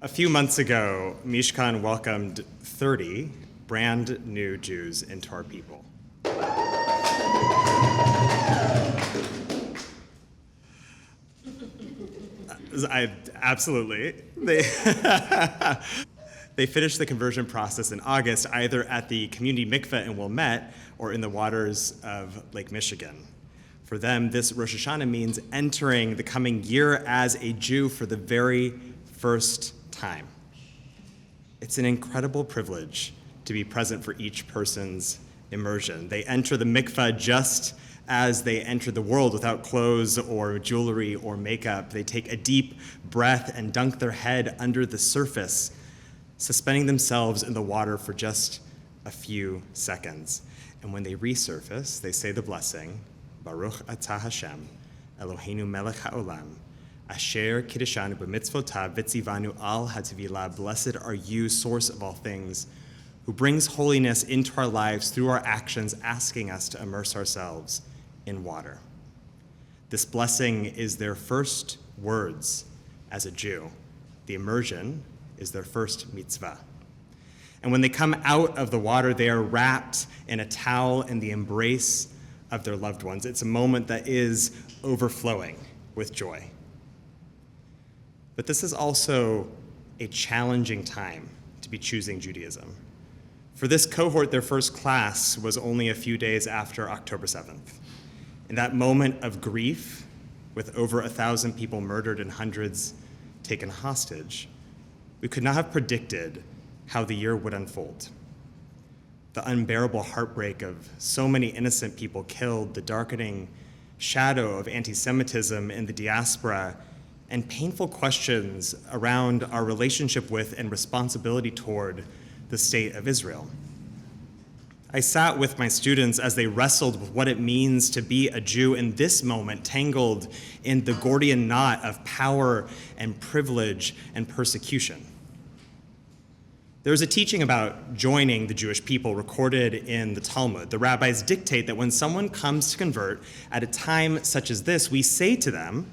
A few months ago, Mishkan welcomed 30 brand new Jews into our people. Absolutely. They finished the conversion process in August, either at the community mikveh in Wilmette or in the waters of Lake Michigan. For them, this Rosh Hashanah means entering the coming year as a Jew for the very first time. It's an incredible privilege to be present for each person's immersion. They enter the mikveh just as they enter the world without clothes or jewelry or makeup. They take a deep breath and dunk their head under the surface, suspending themselves in the water for just a few seconds. And when they resurface, they say the blessing, Baruch atah Hashem, Eloheinu melech haolam, Asher kiddeshanu b'mitzvotav v'tzivanu al ha'tevilah. Blessed are you, source of all things, who brings holiness into our lives through our actions, asking us to immerse ourselves in water. This blessing is their first words as a Jew. The immersion is their first mitzvah. And when they come out of the water, they are wrapped in a towel in the embrace of their loved ones. It's a moment that is overflowing with joy. But this is also a challenging time to be choosing Judaism. For this cohort, their first class was only a few days after October 7th. In that moment of grief, with over 1,000 people murdered and hundreds taken hostage, we could not have predicted how the year would unfold. The unbearable heartbreak of so many innocent people killed, the darkening shadow of antisemitism in the diaspora, and painful questions around our relationship with and responsibility toward the state of Israel. I sat with my students as they wrestled with what it means to be a Jew in this moment, tangled in the Gordian knot of power and privilege and persecution. There's a teaching about joining the Jewish people recorded in the Talmud. The rabbis dictate that when someone comes to convert at a time such as this, we say to them,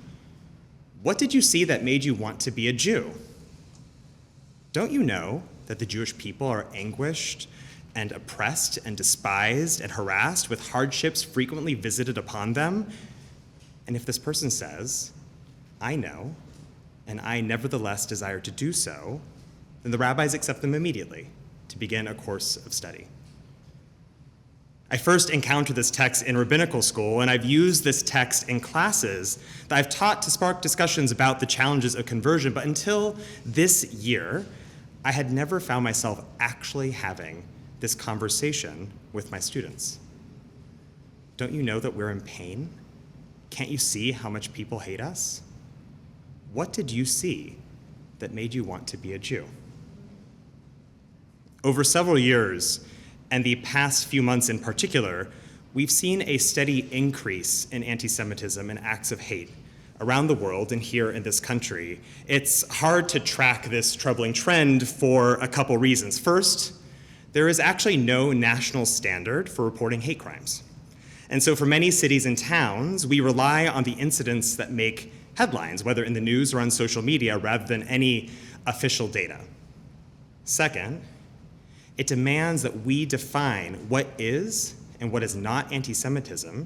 "What did you see that made you want to be a Jew? Don't you know that the Jewish people are anguished and oppressed and despised and harassed with hardships frequently visited upon them?" And if this person says, "I know, and I nevertheless desire to do so," then the rabbis accept them immediately to begin a course of study. I first encountered this text in rabbinical school, and I've used this text in classes that I've taught to spark discussions about the challenges of conversion, but until this year, I had never found myself actually having this conversation with my students. Don't you know that we're in pain? Can't you see how much people hate us? What did you see that made you want to be a Jew? Over several years, and the past few months in particular, we've seen a steady increase in anti-Semitism and acts of hate around the world and here in this country. It's hard to track this troubling trend for a couple reasons. First, there is actually no national standard for reporting hate crimes. And so for many cities and towns, we rely on the incidents that make headlines, whether in the news or on social media, rather than any official data. Second, it demands that we define what is and what is not anti-Semitism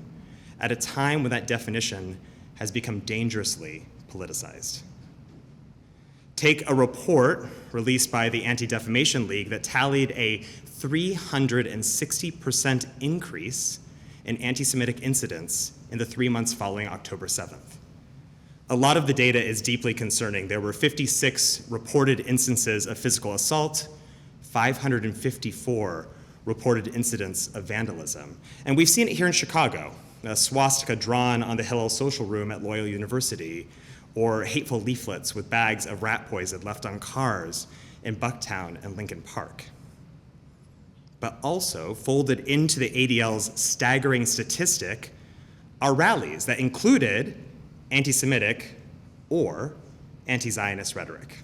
at a time when that definition has become dangerously politicized. Take a report released by the Anti-Defamation League that tallied a 360% increase in anti-Semitic incidents in the 3 months following October 7th. A lot of the data is deeply concerning. There were 56 reported instances of physical assault, 554 reported incidents of vandalism. And we've seen it here in Chicago, a swastika drawn on the Hillel Social Room at Loyola University, or hateful leaflets with bags of rat poison left on cars in Bucktown and Lincoln Park. But also, folded into the ADL's staggering statistic are rallies that included anti-Semitic or anti-Zionist rhetoric.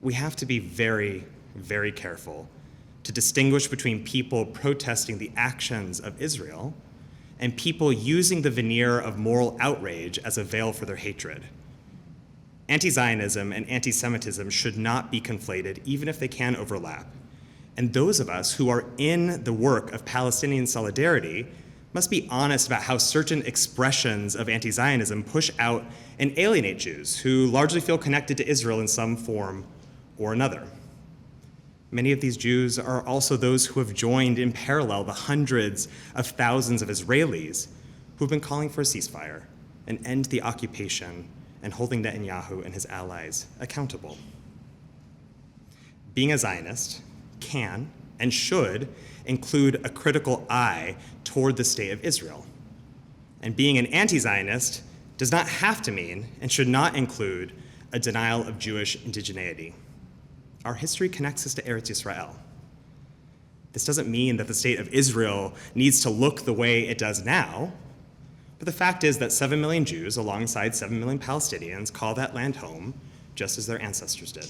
We have to be very, very careful to distinguish between people protesting the actions of Israel and people using the veneer of moral outrage as a veil for their hatred. Anti-Zionism and anti-Semitism should not be conflated, even if they can overlap. And those of us who are in the work of Palestinian solidarity must be honest about how certain expressions of anti-Zionism push out and alienate Jews who largely feel connected to Israel in some form or another. Many of these Jews are also those who have joined in parallel the hundreds of thousands of Israelis who've been calling for a ceasefire, an end to the occupation, and holding Netanyahu and his allies accountable. Being a Zionist can and should include a critical eye toward the state of Israel. And being an anti-Zionist does not have to mean and should not include a denial of Jewish indigeneity. Our history connects us to Eretz Yisrael. This doesn't mean that the state of Israel needs to look the way it does now, but the fact is that 7 million Jews, alongside 7 million Palestinians, call that land home, just as their ancestors did.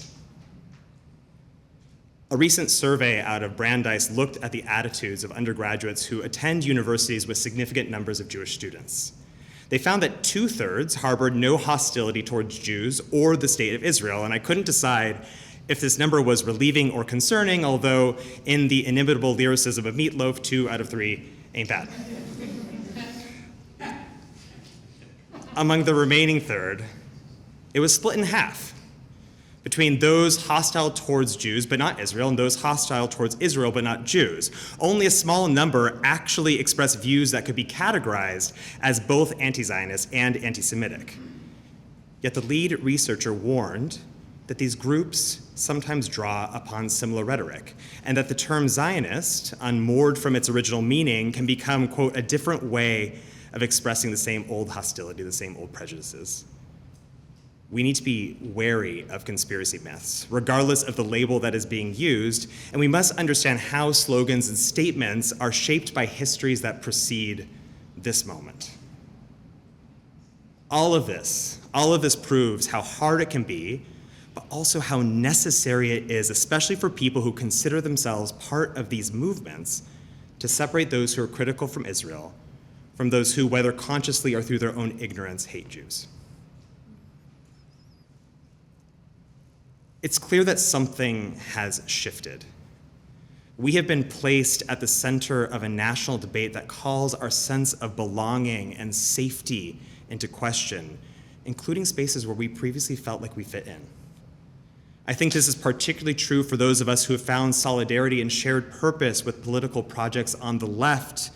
A recent survey out of Brandeis looked at the attitudes of undergraduates who attend universities with significant numbers of Jewish students. They found that 2/3 harbored no hostility towards Jews or the state of Israel, and I couldn't decide if this number was relieving or concerning, although in the inimitable lyricism of Meatloaf, 2 out of 3 ain't bad. Among the remaining third, it was split in half between those hostile towards Jews but not Israel and those hostile towards Israel but not Jews. Only a small number actually expressed views that could be categorized as both anti-Zionist and anti-Semitic. Yet the lead researcher warned that these groups sometimes draw upon similar rhetoric, and that the term Zionist, unmoored from its original meaning, can become, quote, a different way of expressing the same old hostility, the same old prejudices. We need to be wary of conspiracy myths, regardless of the label that is being used, and we must understand how slogans and statements are shaped by histories that precede this moment. All of this proves how hard it can be, but also how necessary it is, especially for people who consider themselves part of these movements, to separate those who are critical from Israel from those who, whether consciously or through their own ignorance, hate Jews. It's clear that something has shifted. We have been placed at the center of a national debate that calls our sense of belonging and safety into question, including spaces where we previously felt like we fit in. I think this is particularly true for those of us who have found solidarity and shared purpose with political projects on the left,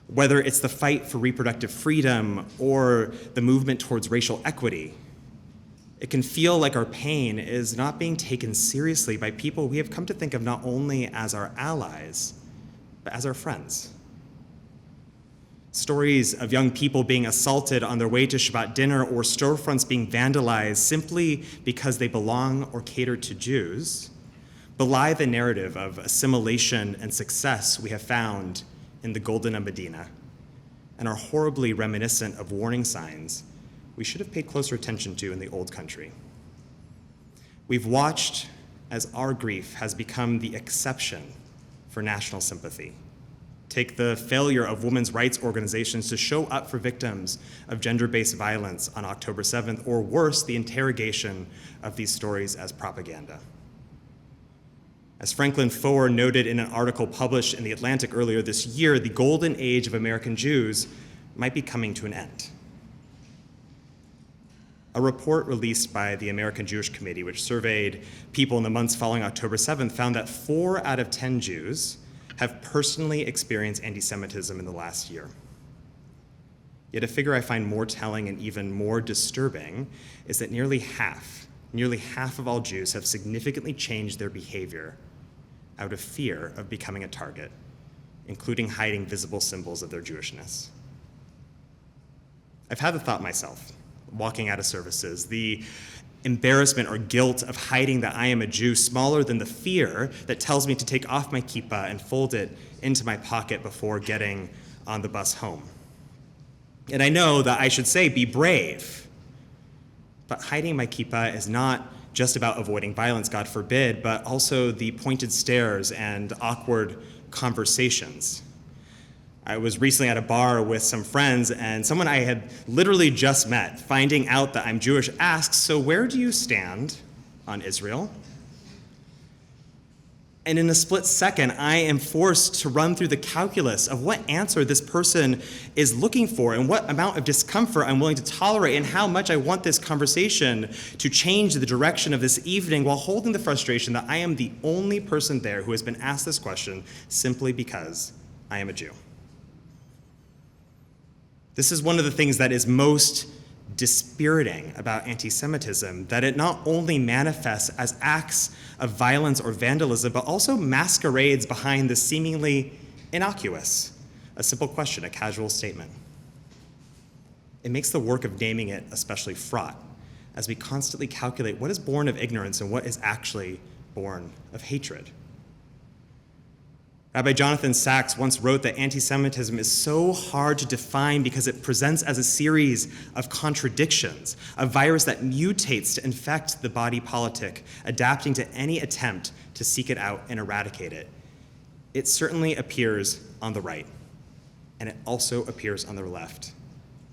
whether it's the fight for reproductive freedom or the movement towards racial equity. It can feel like our pain is not being taken seriously by people we have come to think of not only as our allies, but as our friends. Stories of young people being assaulted on their way to Shabbat dinner or storefronts being vandalized simply because they belong or cater to Jews belie the narrative of assimilation and success we have found in the Golden Medina and are horribly reminiscent of warning signs we should have paid closer attention to in the old country. We've watched as our grief has become the exception for national sympathy. Take the failure of women's rights organizations to show up for victims of gender-based violence on October 7th, or worse, the interrogation of these stories as propaganda. As Franklin Foer noted in an article published in The Atlantic earlier this year, the golden age of American Jews might be coming to an end. A report released by the American Jewish Committee, which surveyed people in the months following October 7th, found that 4 out of 10 Jews have personally experienced anti-Semitism in the last year. Yet a figure I find more telling and even more disturbing is that nearly half of all Jews have significantly changed their behavior out of fear of becoming a target, including hiding visible symbols of their Jewishness. I've had the thought myself, walking out of services, the embarrassment or guilt of hiding that I am a Jew smaller than the fear that tells me to take off my kippah and fold it into my pocket before getting on the bus home. And I know that I should say, be brave. But hiding my kippah is not just about avoiding violence, God forbid, but also the pointed stares and awkward conversations. I was recently at a bar with some friends, and someone I had literally just met, finding out that I'm Jewish, asks, "So where do you stand on Israel?" And in a split second, I am forced to run through the calculus of what answer this person is looking for and what amount of discomfort I'm willing to tolerate and how much I want this conversation to change the direction of this evening, while holding the frustration that I am the only person there who has been asked this question simply because I am a Jew. This is one of the things that is most dispiriting about anti-Semitism, that it not only manifests as acts of violence or vandalism, but also masquerades behind the seemingly innocuous, a simple question, a casual statement. It makes the work of naming it especially fraught, as we constantly calculate what is born of ignorance and what is actually born of hatred. Rabbi Jonathan Sachs once wrote that anti-Semitism is so hard to define because it presents as a series of contradictions, a virus that mutates to infect the body politic, adapting to any attempt to seek it out and eradicate it. It certainly appears on the right, and it also appears on the left,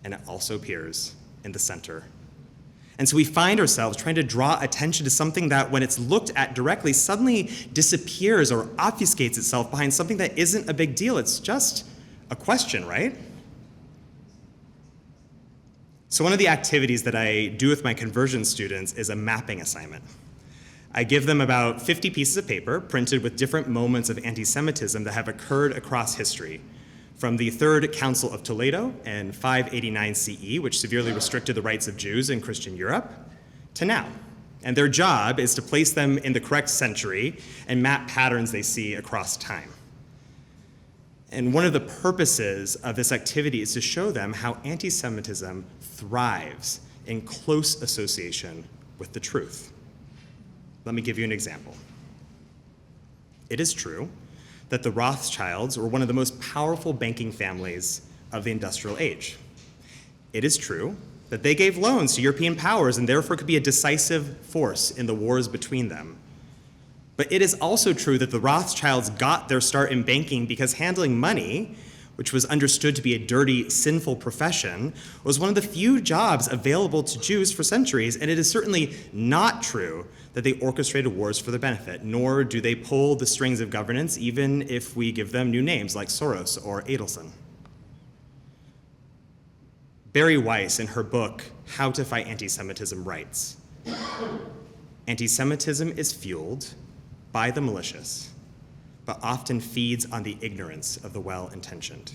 and it also appears in the center. And so we find ourselves trying to draw attention to something that, when it's looked at directly, suddenly disappears or obfuscates itself behind something that isn't a big deal. It's just a question, right? So one of the activities that I do with my conversion students is a mapping assignment. I give them about 50 pieces of paper printed with different moments of anti-Semitism that have occurred across history, from the Third Council of Toledo in 589 CE, which severely restricted the rights of Jews in Christian Europe, to now. And their job is to place them in the correct century and map patterns they see across time. And one of the purposes of this activity is to show them how anti-Semitism thrives in close association with the truth. Let me give you an example. It is true that the Rothschilds were one of the most powerful banking families of the industrial age. It is true that they gave loans to European powers and therefore could be a decisive force in the wars between them. But it is also true that the Rothschilds got their start in banking because handling money, which was understood to be a dirty, sinful profession, was one of the few jobs available to Jews for centuries, and it is certainly not true that they orchestrated wars for their benefit, nor do they pull the strings of governance, even if we give them new names like Soros or Adelson. Barry Weiss, in her book, How to Fight Anti-Semitism, writes, "Anti-Semitism is fueled by the malicious, but often feeds on the ignorance of the well-intentioned.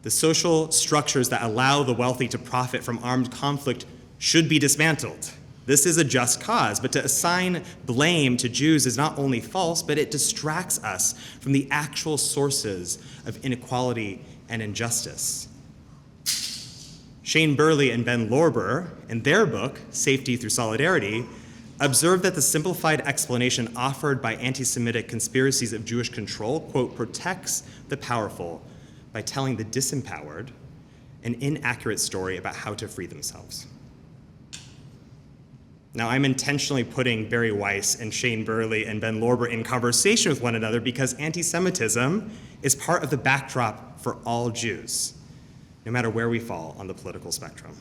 The social structures that allow the wealthy to profit from armed conflict should be dismantled. This is a just cause, but to assign blame to Jews is not only false, but it distracts us from the actual sources of inequality and injustice." Shane Burley and Ben Lorber, in their book, Safety Through Solidarity, observed that the simplified explanation offered by anti-Semitic conspiracies of Jewish control, quote, protects the powerful by telling the disempowered an inaccurate story about how to free themselves. Now, I'm intentionally putting Barry Weiss and Shane Burley and Ben Lorber in conversation with one another because anti-Semitism is part of the backdrop for all Jews, no matter where we fall on the political spectrum.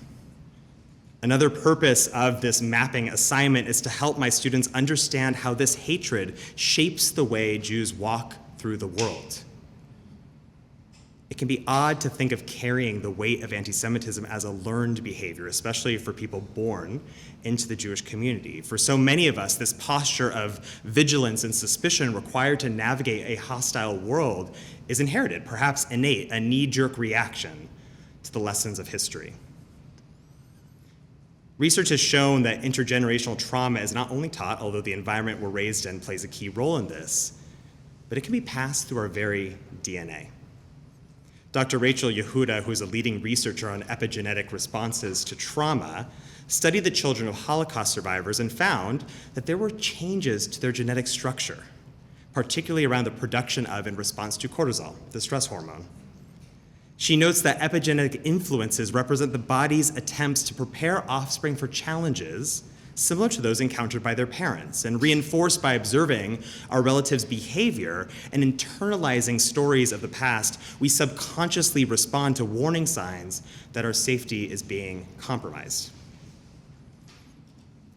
Another purpose of this mapping assignment is to help my students understand how this hatred shapes the way Jews walk through the world. It can be odd to think of carrying the weight of anti-Semitism as a learned behavior, especially for people born into the Jewish community. For so many of us, this posture of vigilance and suspicion required to navigate a hostile world is inherited, perhaps innate, a knee-jerk reaction to the lessons of history. Research has shown that intergenerational trauma is not only taught, although the environment we're raised in plays a key role in this, but it can be passed through our very DNA. Dr. Rachel Yehuda, who is a leading researcher on epigenetic responses to trauma, studied the children of Holocaust survivors and found that there were changes to their genetic structure, particularly around the production of and response to cortisol, the stress hormone. She notes that epigenetic influences represent the body's attempts to prepare offspring for challenges similar to those encountered by their parents, and reinforced by observing our relatives' behavior and internalizing stories of the past, we subconsciously respond to warning signs that our safety is being compromised.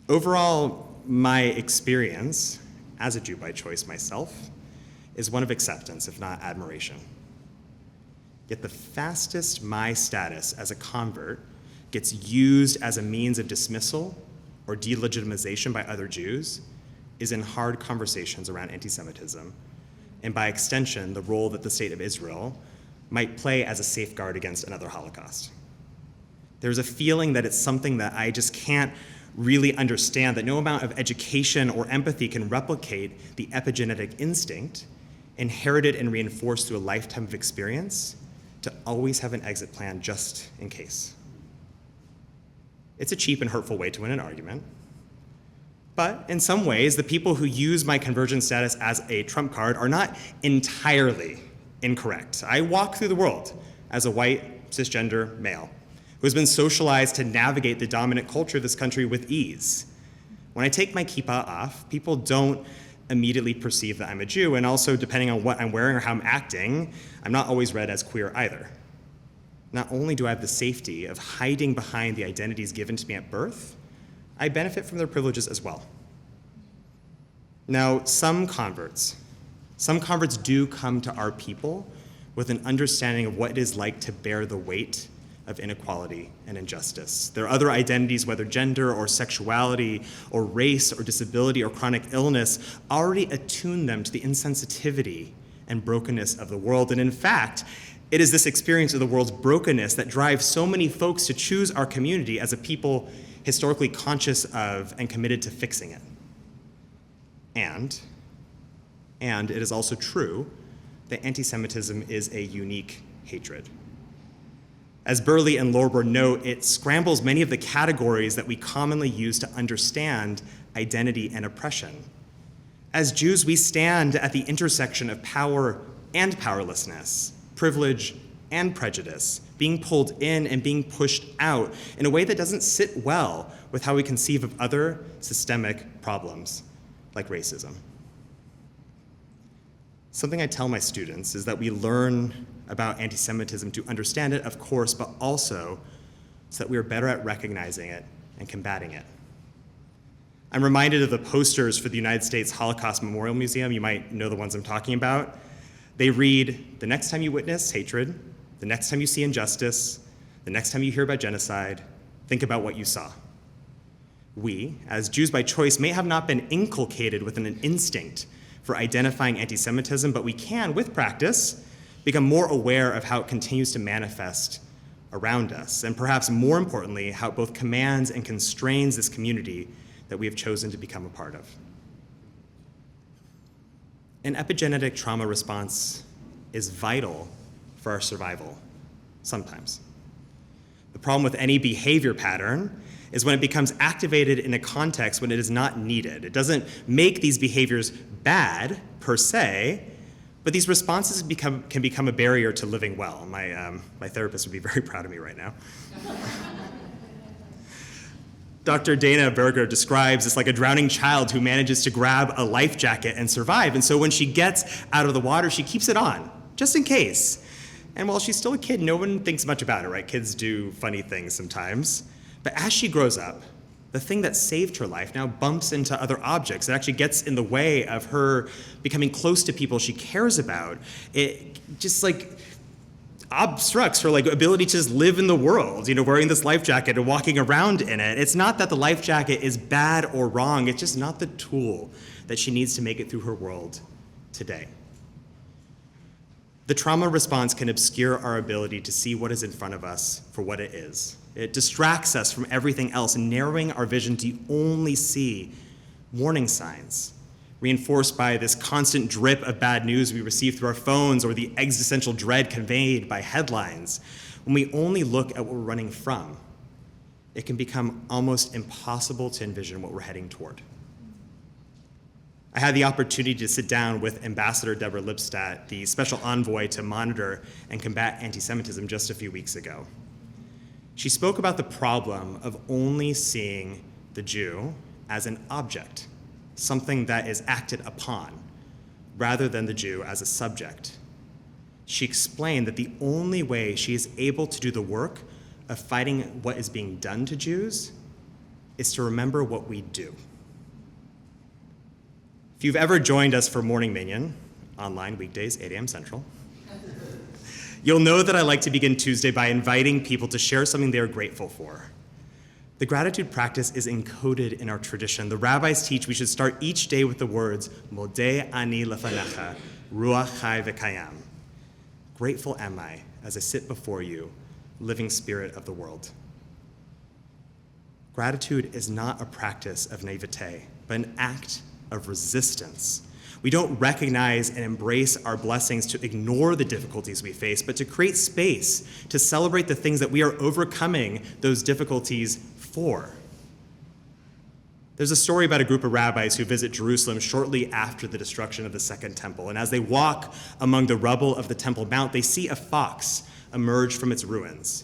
Overall, my experience, as a Jew by choice myself, is one of acceptance, if not admiration. Yet the fastest my status as a convert gets used as a means of dismissal or delegitimization by other Jews is in hard conversations around anti-Semitism, and by extension, the role that the state of Israel might play as a safeguard against another Holocaust. There's a feeling that it's something that I just can't really understand, that no amount of education or empathy can replicate the epigenetic instinct inherited and reinforced through a lifetime of experience to always have an exit plan just in case. It's a cheap and hurtful way to win an argument. But in some ways, the people who use my conversion status as a trump card are not entirely incorrect. I walk through the world as a white, cisgender male who has been socialized to navigate the dominant culture of this country with ease. When I take my kippah off, people don't immediately perceive that I'm a Jew, and also, depending on what I'm wearing or how I'm acting, I'm not always read as queer either. Not only do I have the safety of hiding behind the identities given to me at birth, I benefit from their privileges as well. Now, some converts do come to our people with an understanding of what it is like to bear the weight of inequality and injustice. Their other identities, whether gender or sexuality or race or disability or chronic illness, already attune them to the insensitivity and brokenness of the world. And in fact, it is this experience of the world's brokenness that drives so many folks to choose our community as a people historically conscious of and committed to fixing it. And it is also true that anti-Semitism is a unique hatred. As Burley and Lorber note, it scrambles many of the categories that we commonly use to understand identity and oppression. As Jews, we stand at the intersection of power and powerlessness, privilege and prejudice, being pulled in and being pushed out in a way that doesn't sit well with how we conceive of other systemic problems like racism. Something I tell my students is that we learn about anti-Semitism to understand it, of course, but also so that we are better at recognizing it and combating it. I'm reminded of the posters for the United States Holocaust Memorial Museum. You might know the ones I'm talking about. They read, "The next time you witness hatred, the next time you see injustice, the next time you hear about genocide, think about what you saw." We, as Jews by choice, may have not been inculcated with an instinct for identifying anti-Semitism, but we can, with practice, become more aware of how it continues to manifest around us, and perhaps more importantly, how it both commands and constrains this community that we have chosen to become a part of. An epigenetic trauma response is vital for our survival, sometimes. The problem with any behavior pattern is when it becomes activated in a context when it is not needed. It doesn't make these behaviors bad, per se, but these responses can become a barrier to living well. My therapist would be very proud of me right now. Dr. Dana Berger describes it's like a drowning child who manages to grab a life jacket and survive. And so when she gets out of the water, she keeps it on, just in case. And while she's still a kid, no one thinks much about it, right? Kids do funny things sometimes. But as she grows up, the thing that saved her life now bumps into other objects. It actually gets in the way of her becoming close to people she cares about. It just obstructs her ability to just live in the world, wearing this life jacket and walking around in it. It's not that the life jacket is bad or wrong. It's just not the tool that she needs to make it through her world today. The trauma response can obscure our ability to see what is in front of us for what it is. It distracts us from everything else, narrowing our vision to only see warning signs, reinforced by this constant drip of bad news we receive through our phones or the existential dread conveyed by headlines. When we only look at what we're running from, it can become almost impossible to envision what we're heading toward. I had the opportunity to sit down with Ambassador Deborah Lipstadt, the special envoy to monitor and combat anti-Semitism, just a few weeks ago. She spoke about the problem of only seeing the Jew as an object, something that is acted upon, rather than the Jew as a subject. She explained that the only way she is able to do the work of fighting what is being done to Jews is to remember what we do. If you've ever joined us for Morning Minyan, online weekdays, 8 a.m. Central, you'll know that I like to begin Tuesday by inviting people to share something they are grateful for. The gratitude practice is encoded in our tradition. The rabbis teach we should start each day with the words, Modeh ani lefanecha, ruach chai v'kayam. Grateful am I as I sit before you, living spirit of the world. Gratitude is not a practice of naivete, but an act of resistance. We don't recognize and embrace our blessings to ignore the difficulties we face, but to create space to celebrate the things that we are overcoming those difficulties for. There's a story about a group of rabbis who visit Jerusalem shortly after the destruction of the Second Temple. And as they walk among the rubble of the Temple Mount, they see a fox emerge from its ruins.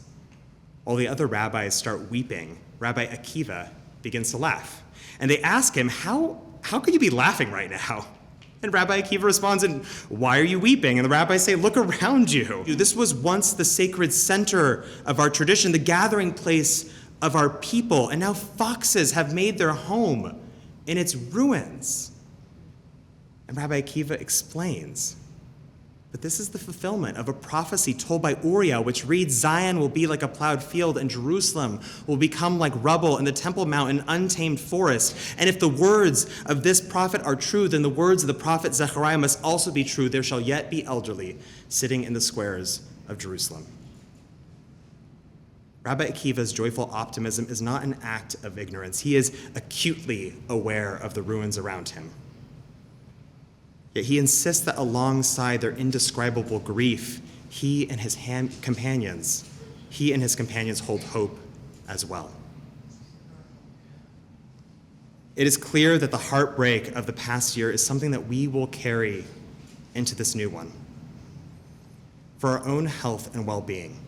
All the other rabbis start weeping. Rabbi Akiva begins to laugh. And they ask him, how could you be laughing right now? And Rabbi Akiva responds, and why are you weeping? And the rabbis say, look around you. This was once the sacred center of our tradition, the gathering place of our people, and now foxes have made their home in its ruins. And Rabbi Akiva explains, but this is the fulfillment of a prophecy told by Uriah, which reads, Zion will be like a plowed field, and Jerusalem will become like rubble, and the Temple Mount an untamed forest. And if the words of this prophet are true, then the words of the prophet Zechariah must also be true. There shall yet be elderly sitting in the squares of Jerusalem. Rabbi Akiva's joyful optimism is not an act of ignorance. He is acutely aware of the ruins around him. Yet he insists that alongside their indescribable grief, he and his companions hold hope as well. It is clear that the heartbreak of the past year is something that we will carry into this new one. For our own health and well-being,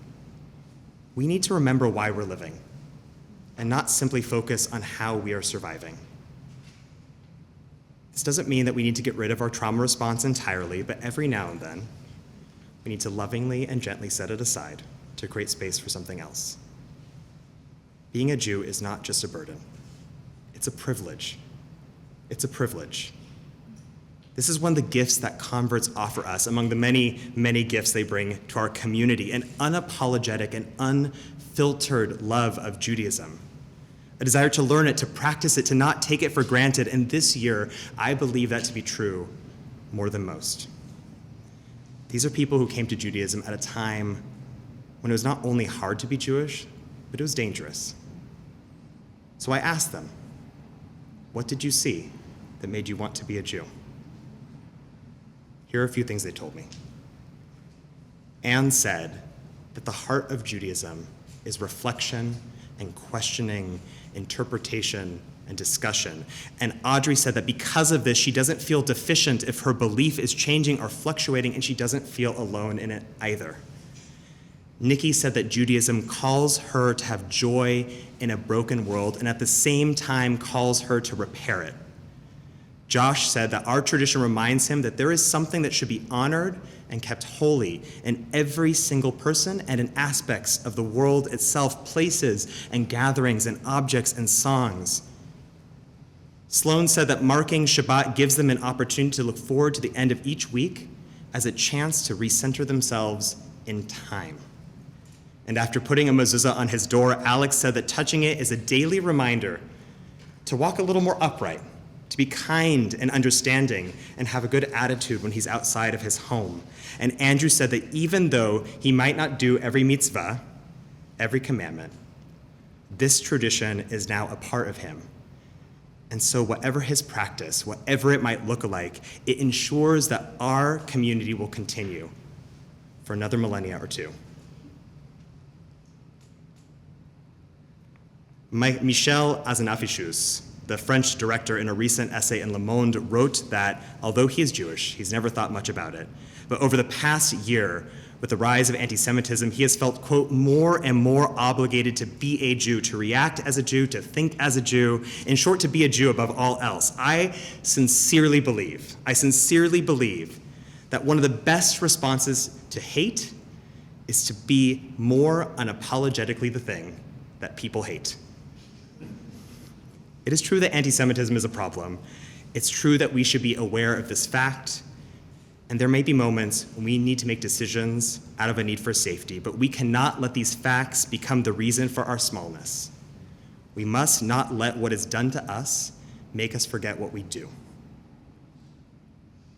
we need to remember why we're living and not simply focus on how we are surviving. This doesn't mean that we need to get rid of our trauma response entirely, but every now and then, we need to lovingly and gently set it aside to create space for something else. Being a Jew is not just a burden. It's a privilege. It's a privilege. This is one of the gifts that converts offer us among the many, many gifts they bring to our community, an unapologetic and unfiltered love of Judaism, a desire to learn it, to practice it, to not take it for granted. And this year, I believe that to be true more than most. These are people who came to Judaism at a time when it was not only hard to be Jewish, but it was dangerous. So I asked them, what did you see that made you want to be a Jew? Here are a few things they told me. Anne said that the heart of Judaism is reflection and questioning, interpretation and discussion. And Audrey said that because of this, she doesn't feel deficient if her belief is changing or fluctuating, and she doesn't feel alone in it either. Nikki said that Judaism calls her to have joy in a broken world and at the same time calls her to repair it. Josh said that our tradition reminds him that there is something that should be honored and kept holy in every single person and in aspects of the world itself, places and gatherings and objects and songs. Sloan said that marking Shabbat gives them an opportunity to look forward to the end of each week as a chance to recenter themselves in time. And after putting a mezuzah on his door, Alex said that touching it is a daily reminder to walk a little more upright, to be kind and understanding, and have a good attitude when he's outside of his home. And Andrew said that even though he might not do every mitzvah, every commandment, this tradition is now a part of him. And so whatever his practice, whatever it might look like, it ensures that our community will continue for another millennia or two. Michel Azanafishus, the French director, in a recent essay in Le Monde, wrote that although he is Jewish, he's never thought much about it, but over the past year, With the rise of antisemitism, he has felt, quote, more and more obligated to be a Jew, to react as a Jew, to think as a Jew, in short, to be a Jew above all else. I sincerely believe that one of the best responses to hate is to be more unapologetically the thing that people hate. It is true that anti-Semitism is a problem. It's true that we should be aware of this fact, and there may be moments when we need to make decisions out of a need for safety, but we cannot let these facts become the reason for our smallness. We must not let what is done to us make us forget what we do.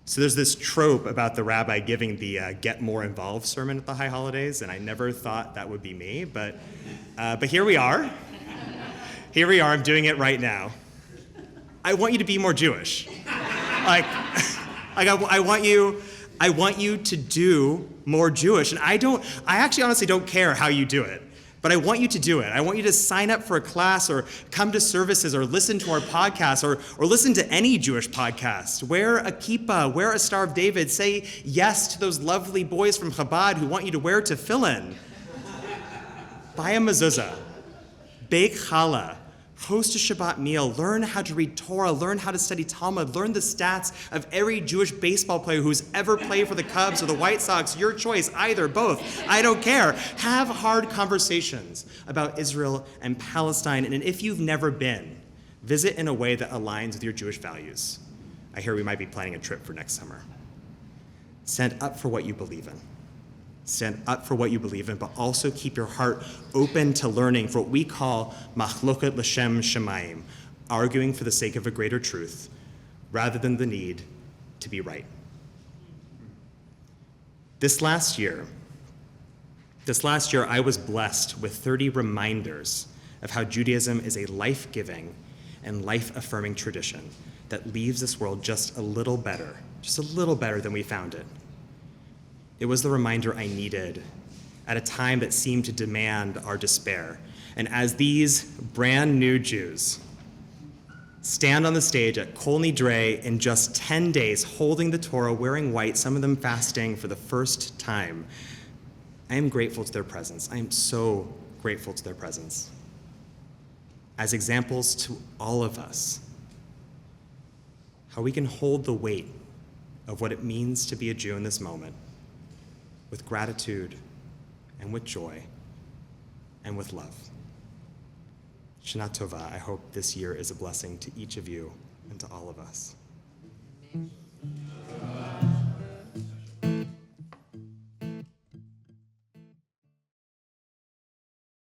So there's this trope about the rabbi giving the get more involved sermon at the high holidays, and I never thought that would be me, but here we are. Here we are, I'm doing it right now. I want you to be more Jewish. I want you to do more Jewish. And I actually honestly don't care how you do it, but I want you to do it. I want you to sign up for a class or come to services or listen to our podcast or listen to any Jewish podcast. Wear a kippah, wear a Star of David, say yes to those lovely boys from Chabad who want you to wear tefillin. Buy a mezuzah, bake challah, host a Shabbat meal, learn how to read Torah, learn how to study Talmud, learn the stats of every Jewish baseball player who's ever played for the Cubs or the White Sox, your choice, either, both, I don't care. Have hard conversations about Israel and Palestine, and if you've never been, visit in a way that aligns with your Jewish values. I hear we might be planning a trip for next summer. Stand up for what you believe in. Stand up for what you believe in, but also keep your heart open to learning for what we call machloket l'shem shemayim, arguing for the sake of a greater truth, rather than the need to be right. This last year, I was blessed with 30 reminders of how Judaism is a life-giving and life-affirming tradition that leaves this world just a little better than we found it. It was the reminder I needed at a time that seemed to demand our despair. And as these brand new Jews stand on the stage at Kol Nidre in just 10 days, holding the Torah, wearing white, some of them fasting for the first time, I am grateful to their presence. I am so grateful to their presence. As examples to all of us, how we can hold the weight of what it means to be a Jew in this moment, with gratitude and with joy and with love. Shana Tova, I hope this year is a blessing to each of you and to all of us.